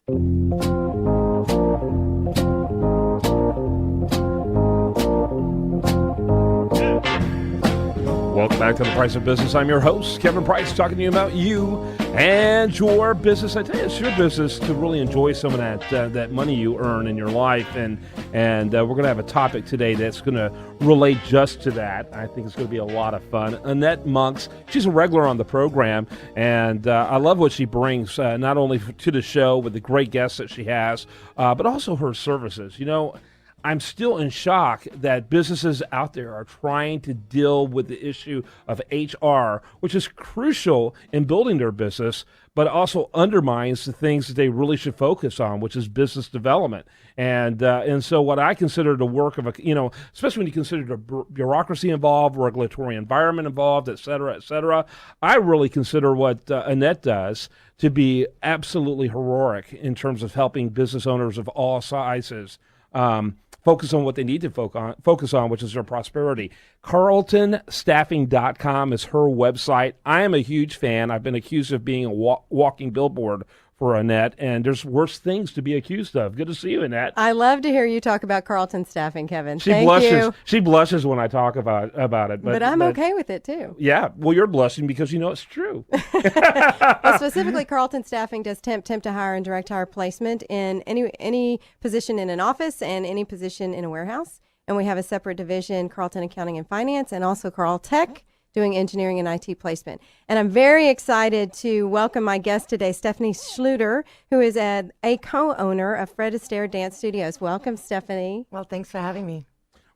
Welcome back to The Price of Business. I'm your host, Kevin Price, talking to you about you and your business. I tell you, it's your business to really enjoy some of that money you earn in your life. And we're going to have a topic today that's going to relate just to that. I think it's going to be a lot of fun. Annette Monks, she's a regular on the program, and I love what she brings, not only to the show with the great guests that she has, but also her services. You know, I'm still in shock that businesses out there are trying to deal with the issue of HR, which is crucial in building their business, but also undermines the things that they really should focus on, which is business development. And so what I consider the work of especially when you consider the bureaucracy involved, regulatory environment involved, et cetera, I really consider what Annette does to be absolutely heroic in terms of helping business owners of all sizes focus on what they need to focus on, which is their prosperity. CarltonStaffing.com is her website. I am a huge fan. I've been accused of being a walking billboard for Annette, and there's worse things to be accused of. Good to see you, Annette. I love to hear you talk about Carlton Staffing, Kevin. Thank you. She blushes when I talk about it. But I'm okay with it, too. Yeah, well, you're blushing because you know it's true. Well, specifically, Carlton Staffing does temp to hire and direct hire placement in any position in an office and any position in a warehouse. And we have a separate division, Carlton Accounting and Finance, and also Carl Tech, doing engineering and IT placement. And I'm very excited to welcome my guest today, Stephanie Schlueter, who is a co-owner of Fred Astaire Dance Studios. Welcome, Stephanie. Well, thanks for having me.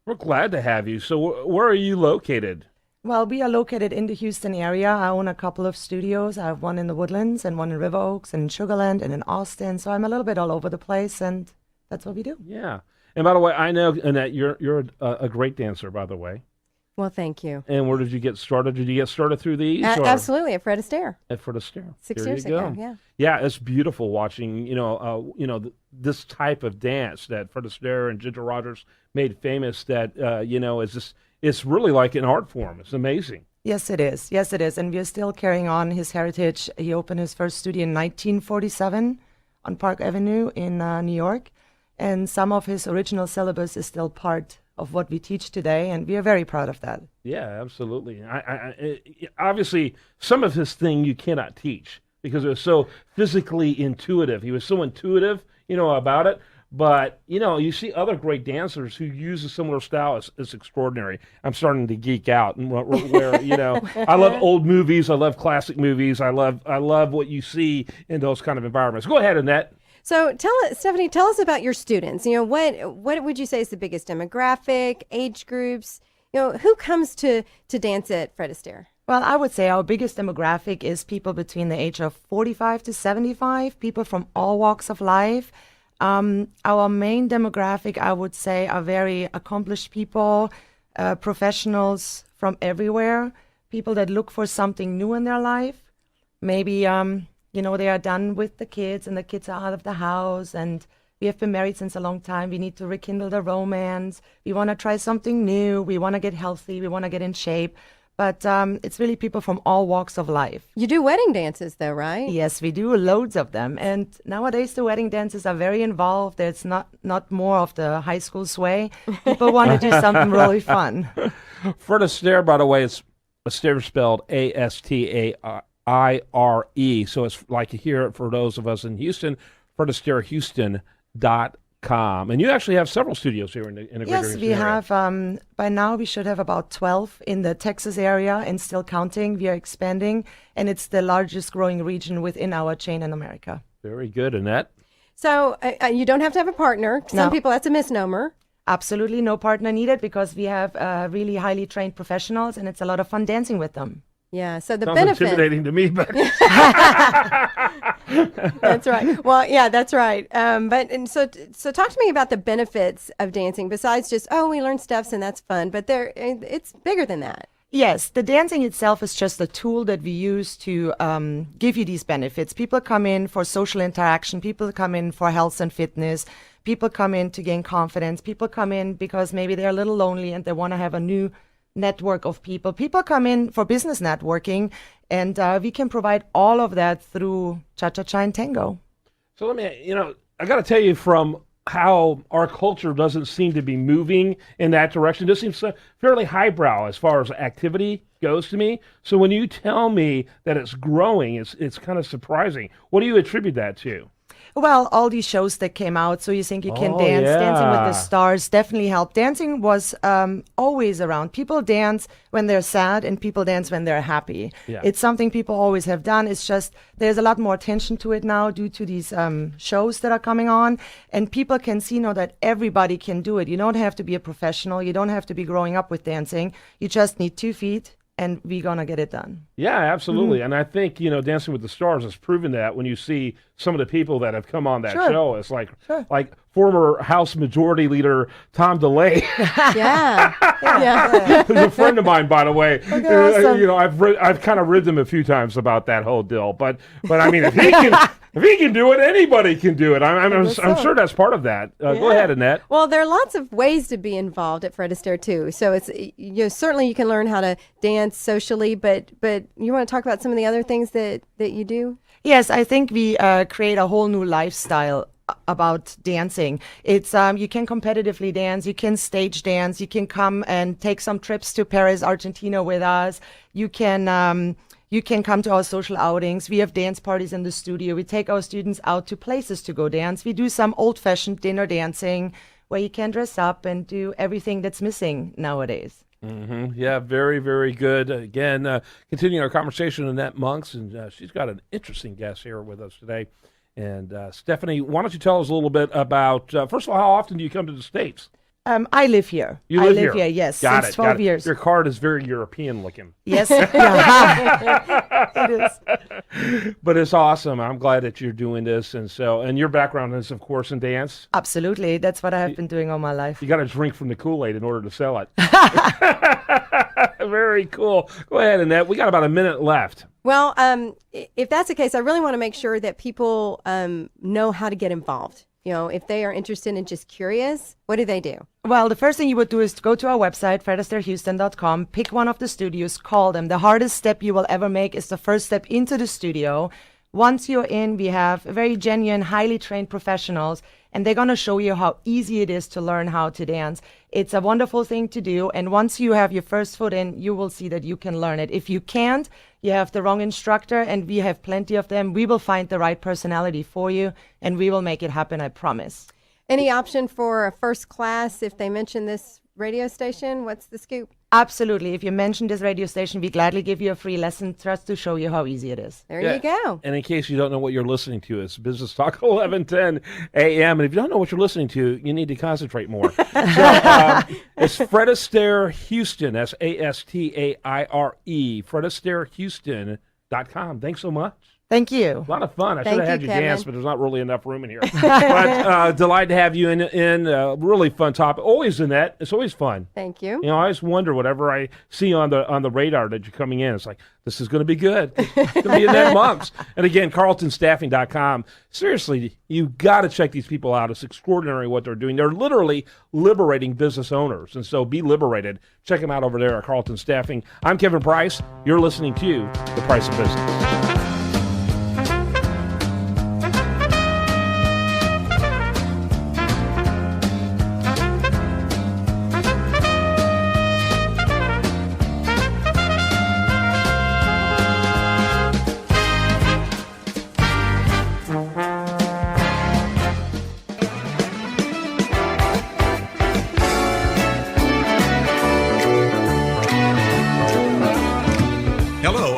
We're glad to have you. So where are you located? Well, we are located in the Houston area. I own a couple of studios. I have one in the Woodlands and one in River Oaks and in Sugar Land and in Austin. So I'm a little bit all over the place, and that's what we do. Yeah. And by the way, I know, Annette, you're a great dancer, by the way. Well, thank you. And where did you get started? Did you get started through these? Absolutely, at Fred Astaire. At Fred Astaire. 6 years ago, yeah. Yeah, it's beautiful watching, this type of dance that Fred Astaire and Ginger Rogers made famous that, is just, it's really like an art form. It's amazing. Yes, it is. Yes, it is. And we're still carrying on his heritage. He opened his first studio in 1947 on Park Avenue in New York. And some of his original syllabus is still part of what we teach today, and we are very proud of that. Yeah, absolutely. Obviously, some of his thing you cannot teach because it was so physically intuitive. He was so intuitive, about it. But, you see other great dancers who use a similar style. It's extraordinary. I'm starting to geek out. And where I love old movies. I love classic movies. I love what you see in those kind of environments. Go ahead, Annette. So Stephanie, tell us about your students. What would you say is the biggest demographic, age groups? Who comes to dance at Fred Astaire? Well, I would say our biggest demographic is people between the age of 45 to 75, people from all walks of life. Our main demographic, I would say, are very accomplished people, professionals from everywhere, people that look for something new in their life. Maybe they are done with the kids and the kids are out of the house and we have been married since a long time. We need to rekindle the romance. We want to try something new. We want to get healthy. We want to get in shape. But it's really people from all walks of life. You do wedding dances though, right? Yes, we do loads of them. And nowadays the wedding dances are very involved. It's not more of the high school sway. People want to do something really fun. Fred Astaire, by the way, it's Astaire spelled Astaire. So it's like you hear it for those of us in Houston, FredAstaireHouston.com. And you actually have several studios here in the greater Houston area. Yes, we have. By now we should have about 12 in the Texas area and still counting. We are expanding, and it's the largest growing region within our chain in America. Very good, Annette. So you don't have to have a partner. Some people, that's a misnomer. Absolutely no partner needed because we have really highly trained professionals, and it's a lot of fun dancing with them. Yeah, so the Sounds benefit. intimidating to me, but that's right. Well, yeah, that's right. So talk to me about the benefits of dancing. Besides just we learn steps and that's fun, but it's bigger than that. Yes, the dancing itself is just a tool that we use to give you these benefits. People come in for social interaction. People come in for health and fitness. People come in to gain confidence. People come in because maybe they're a little lonely and they want to have a new network of people. People come in for business networking, and we can provide all of that through Cha-Cha-Cha and Tango. So let me, I got to tell you from how our culture doesn't seem to be moving in that direction. This seems fairly highbrow as far as activity goes to me. So when you tell me that it's growing, it's kind of surprising. What do you attribute that to? Well, all these shows that came out, So You Think You Can Oh, Dance, Dancing with yeah. the Stars definitely helped. Dancing was always around. People dance when they're sad and people dance when they're happy. Yeah. It's something people always have done. It's just there's a lot more attention to it now due to these shows that are coming on. And people can see now that everybody can do it. You don't have to be a professional. You don't have to be growing up with dancing. You just need 2 feet. And we're going to get it done. Yeah, absolutely. And I think, Dancing with the Stars has proven that when you see some of the people that have come on that show. It's like former House Majority Leader Tom DeLay, Yeah. who's a friend of mine, by the way. Awesome. I've kind of ribbed him a few times about that whole deal. But I mean, if he can do it, anybody can do it. I'm sure that's part of that. Go ahead, Annette. Well, there are lots of ways to be involved at Fred Astaire too. So it's certainly you can learn how to dance socially, but you want to talk about some of the other things that you do? Yes, I think we create a whole new lifestyle about dancing. It's you can competitively dance, you can stage dance, you can come and take some trips to Paris, Argentina with us. You can come to our social outings. We have dance parties in the studio. We take our students out to places to go dance. We do some old-fashioned dinner dancing where you can dress up and do everything that's missing nowadays. Mm-hmm. Yeah, very, very good. Again, continuing our conversation with Annette Monks, and she's got an interesting guest here with us today. And Stephanie, why don't you tell us a little bit about, first of all, how often do you come to the States? I live here. You live here? Yes, Got since it, 12 years. Your card is very European looking. Yes, it is. But it's awesome. I'm glad that you're doing this. And your background is, of course, in dance. Absolutely. That's what I have been doing all my life. You got to drink from the Kool-Aid in order to sell it. Very cool. Go ahead, Annette. We got about a minute left. Well, if that's the case, I really want to make sure that people know how to get involved. If they are interested and just curious, what do they do? Well, the first thing you would do is to go to our website, FredAstaireHouston.com, pick one of the studios, call them. The hardest step you will ever make is the first step into the studio. Once you're in, we have very genuine, highly trained professionals, and they're going to show you how easy it is to learn how to dance. It's a wonderful thing to do, and once you have your first foot in, you will see that you can learn it. If you can't, you have the wrong instructor, and we have plenty of them. We will find the right personality for you, and we will make it happen, I promise. Any option for a first class if they mention this radio station? What's the scoop? Absolutely. If you mention this radio station, we gladly give you a free lesson just to show you how easy it is. There you go. And in case you don't know what you're listening to, it's Business Talk 1110 AM. And if you don't know what you're listening to, you need to concentrate more. So it's Fred Astaire Houston. That's Astaire. FredAstaireHouston.com. Thanks so much. Thank you. A lot of fun. I should Thank have had you, you Kevin. dance, but there's not really enough room in here. But delighted to have you in really fun topic. Always, Annette. It's always fun. Thank you. I always wonder whatever I see on the radar that you're coming in. It's like, this is going to be good. It's going to be Annette Monks. And again, carltonstaffing.com. Seriously, you got to check these people out. It's extraordinary what they're doing. They're literally liberating business owners. And so be liberated. Check them out over there at Carlton Staffing. I'm Kevin Price. You're listening to The Price of Business.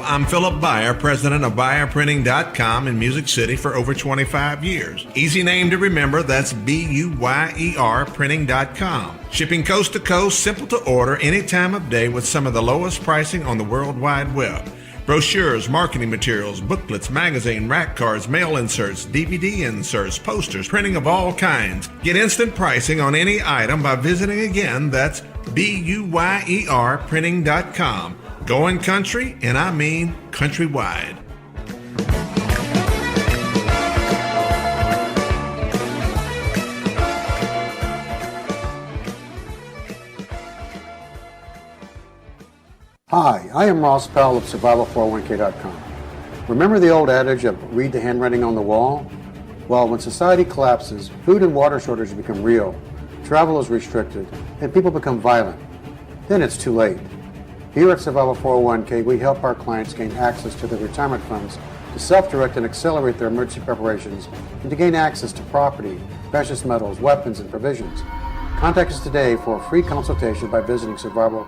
I'm Philip Beyer, president of BuyerPrinting.com in Music City for over 25 years. Easy name to remember, that's BUYER Printing.com. Shipping coast to coast, simple to order, any time of day with some of the lowest pricing on the World Wide Web. Brochures, marketing materials, booklets, magazine, rack cards, mail inserts, DVD inserts, posters, printing of all kinds. Get instant pricing on any item by visiting again, that's BUYER Printing.com. Going country, and I mean countrywide. Hi, I am Ross Powell of Survival401k.com. Remember the old adage of read the handwriting on the wall? Well, when society collapses, food and water shortages become real, travel is restricted, and people become violent. Then it's too late. Here at Survival 401k, we help our clients gain access to their retirement funds to self-direct and accelerate their emergency preparations and to gain access to property, precious metals, weapons, and provisions. Contact us today for a free consultation by visiting survival